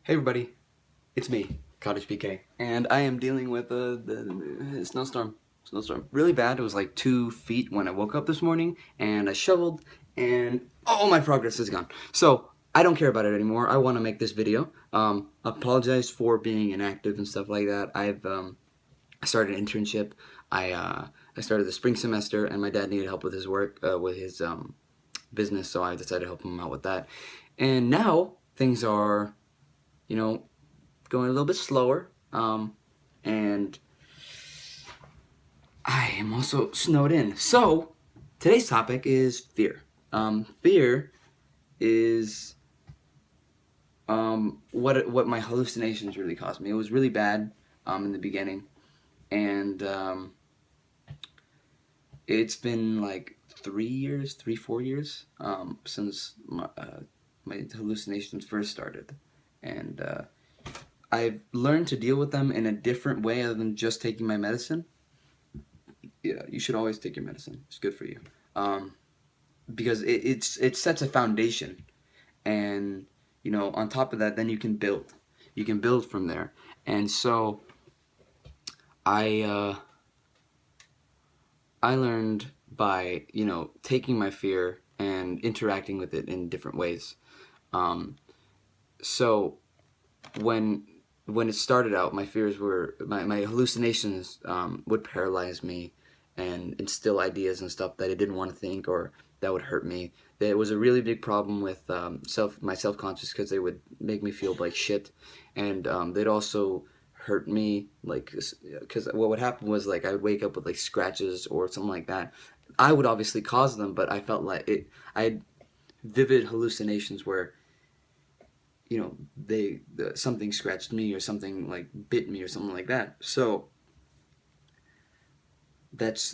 Hey everybody, it's me, Cottage PK, and I am dealing with the snowstorm. Snowstorm. Really bad. It was like 2 feet when I woke up this morning, and I shoveled, and all my progress is gone. So, I don't care about it anymore. I want to make this video. Apologize for being inactive and stuff like that. I started an internship. I started the spring semester, and my dad needed help with his work, with his business, so I decided to help him out with that. And now, things are, you know, going a little bit slower. And I am also snowed in. So today's topic is fear. Fear is what my hallucinations really caused me. It was really bad in the beginning, and it's been like 3 years, 4 years since my hallucinations first started, and I've learned to deal with them in a different way other than just taking my medicine. Yeah, you should always take your medicine. It's good for you. Because it sets a foundation, and on top of that, then you can build. You can build from there. And so I I learned by taking my fear and interacting with it in different ways. Um, so when it started out, my fears were my hallucinations would paralyze me and instill ideas and stuff that I didn't want to think or that would hurt me. There was a really big problem with my self conscious because they would make me feel like shit, and they'd also hurt me like because what would happen was like I would wake up with like scratches or something like that. I would obviously cause them, but I felt like it. I had vivid hallucinations where something scratched me or something like bit me or something like that. So that's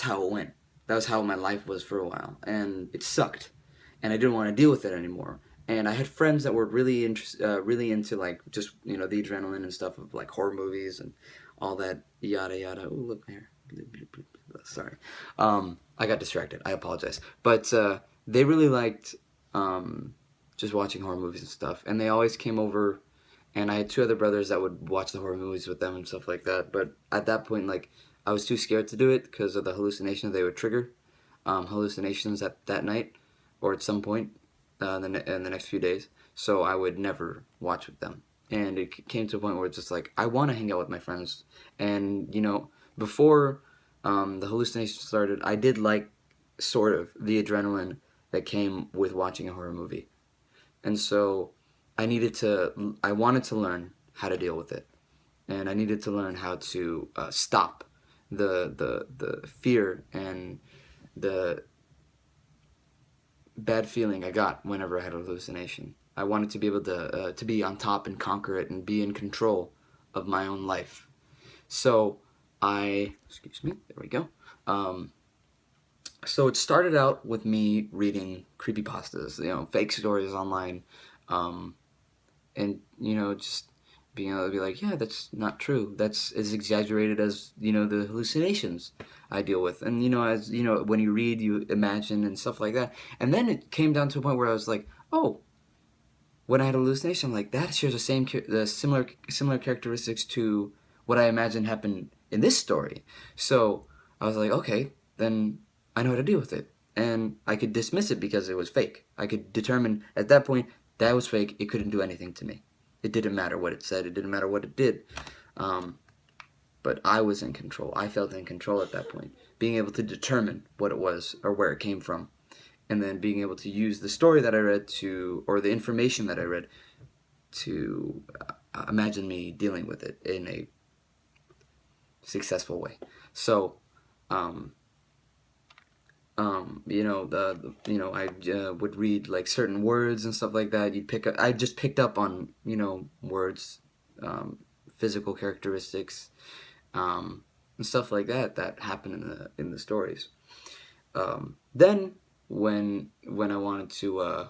how it went. That was how my life was for a while, and it sucked, and I didn't want to deal with it anymore. And I had friends that were really into like just the adrenaline and stuff of like horror movies and all that yada yada. Ooh, look here. Sorry, I got distracted. I apologize, but they really liked just watching horror movies and stuff, and they always came over. And I had two other brothers that would watch the horror movies with them and stuff like that. But at that point, like I was too scared to do it because of the hallucinations they would trigger. Hallucinations at that night or at some point in the next few days. So I would never watch with them. And it came to a point where it's just like I want to hang out with my friends. And before the hallucinations started, I did like sort of the adrenaline that came with watching a horror movie. And so I wanted to learn how to deal with it, and I needed to learn how to stop the fear and the bad feeling I got whenever I had a hallucination. I wanted to be able to be on top and conquer it and be in control of my own life. So excuse me, there we go. So it started out with me reading creepypastas, fake stories online, and just being able to be like, yeah, that's not true. That's as exaggerated as the hallucinations I deal with. And as when you read, you imagine and stuff like that. And then it came down to a point where I was like, oh, when I had a hallucination, I'm like that shares the similar characteristics to what I imagine happened in this story. So I was like, okay, then I know how to deal with it, and I could dismiss it because it was fake. I could determine at that point that was fake. It couldn't do anything to me. It didn't matter what it said. It didn't matter what it did. But I was in control. I felt in control at that point, being able to determine what it was or where it came from, and then being able to use the story that I read or the information that I read to imagine me dealing with it in a successful way. So, I would read like certain words and stuff like that. I just picked up on words, physical characteristics, and stuff like that happen in the stories. Then when I wanted to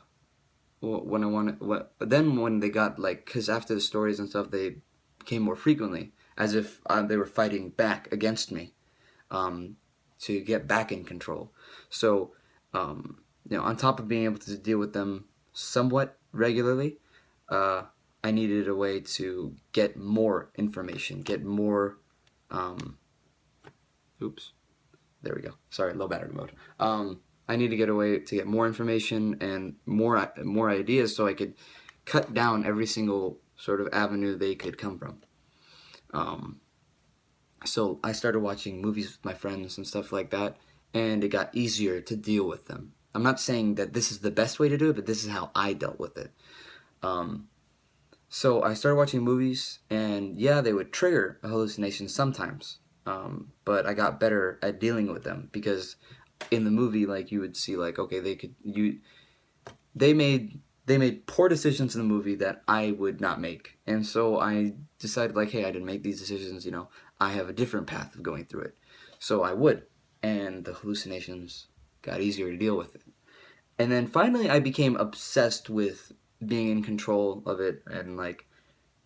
when I wanted then when they got like because after the stories and stuff they came more frequently as if they were fighting back against me, to get back in control. So, on top of being able to deal with them somewhat regularly, uh, I needed a way to get more information, get more. Um, oops, there we go. Sorry, low battery mode. I need to get a way to get more information and more ideas, so I could cut down every single sort of avenue they could come from. Um, so I started watching movies with my friends and stuff like that, and it got easier to deal with them. I'm not saying that this is the best way to do it, but this is how I dealt with it. Um, So I started watching movies, and yeah, they would trigger a hallucination sometimes. But I got better at dealing with them because in the movie, like you would see, like okay, they made poor decisions in the movie that I would not make, and so I decided like, hey, I didn't make these decisions. I have a different path of going through it, so I would, and the hallucinations got easier to deal with it. And then finally, I became obsessed with being in control of it and like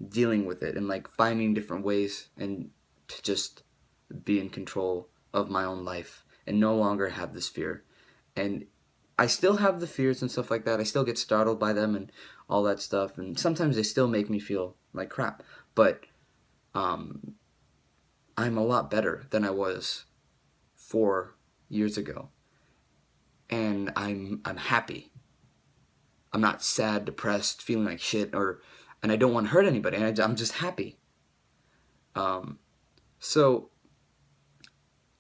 dealing with it and like finding different ways and to just be in control of my own life and no longer have this fear. And I still have the fears and stuff like that. I still get startled by them and all that stuff, and sometimes they still make me feel like crap. But um, I'm a lot better than I was 4 years ago, and I'm happy. I'm not sad, depressed, feeling like shit, and I don't want to hurt anybody. I'm just happy. Um, so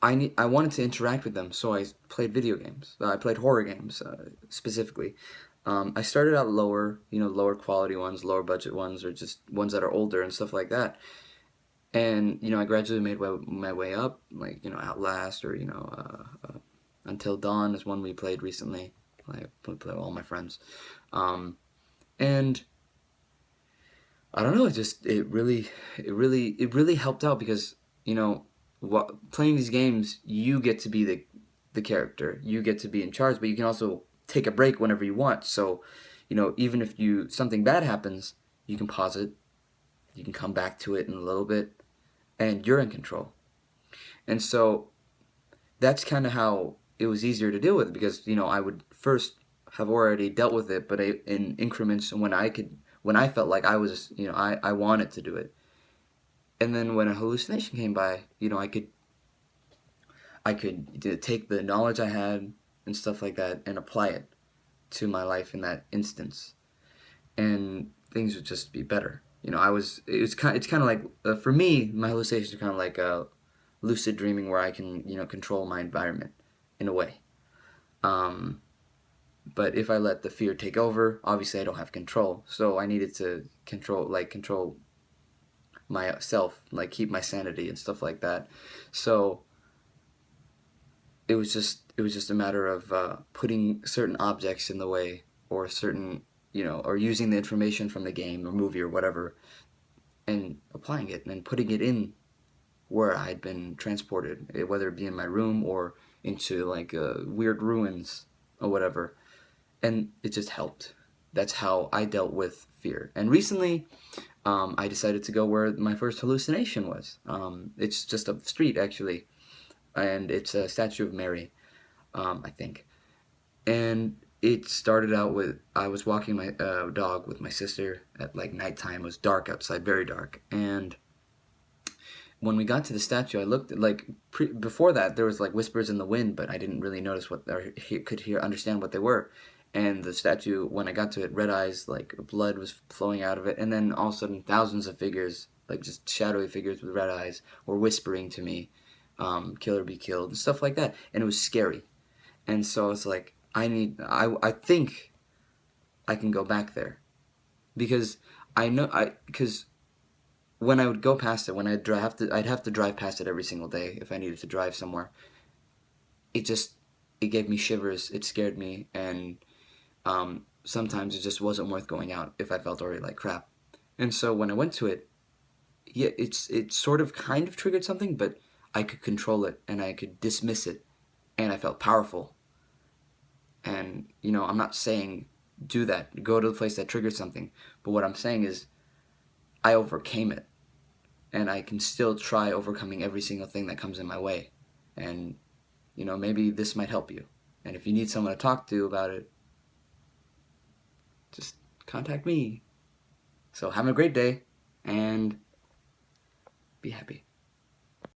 I wanted to interact with them, so I played video games. I played horror games specifically. I started out lower, lower quality ones, lower budget ones, or just ones that are older and stuff like that. And I gradually made my way up, like Outlast or Until Dawn is one we played recently. I played with all my friends, and I don't know. It really helped out because playing these games, you get to be the character. You get to be in charge, but you can also take a break whenever you want. So, even if something bad happens, you can pause it. You can come back to it in a little bit, and you're in control. And so that's kind of how it was easier to deal with because I would first have already dealt with it, but in increments when I felt like I was I wanted to do it. And then when a hallucination came by, I could take the knowledge I had and stuff like that and apply it to my life in that instance, and things would just be better. It's kind of like for me, my hallucinations are kind of like lucid dreaming where I can control my environment in a way. Um, but if I let the fear take over, obviously I don't have control. So I needed to control myself, like keep my sanity and stuff like that. So it was just a matter of putting certain objects in the way, or or using the information from the game or movie or whatever, and applying it and putting it in where I'd been transported, whether it be in my room or into like weird ruins or whatever, and it just helped. That's how I dealt with fear. And recently, I decided to go where my first hallucination was. It's just up the street actually, and it's a statue of Mary, I think. And it started out with I was walking my dog with my sister at like nighttime. It was dark outside, very dark. And when we got to the statue, I looked like before that there was like whispers in the wind, but I didn't really notice what or understand what they were. And the statue, when I got to it, red eyes, like blood was flowing out of it, and then all of a sudden, thousands of figures, like just shadowy figures with red eyes, were whispering to me, "Kill or be killed," and stuff like that. And it was scary. And so I was like, I think I can go back there because because when I would go past it, when I'd have to drive past it every single day if I needed to drive somewhere. It just it gave me shivers. It scared me, and sometimes it just wasn't worth going out if I felt already like crap. And so when I went to it, yeah, it sort of kind of triggered something, but I could control it and I could dismiss it, and I felt powerful. And I'm not saying do that, go to the place that triggered something, but what I'm saying is I overcame it, and I can still try overcoming every single thing that comes in my way. And maybe this might help you. And if you need someone to talk to about it, just contact me. So have a great day and be happy.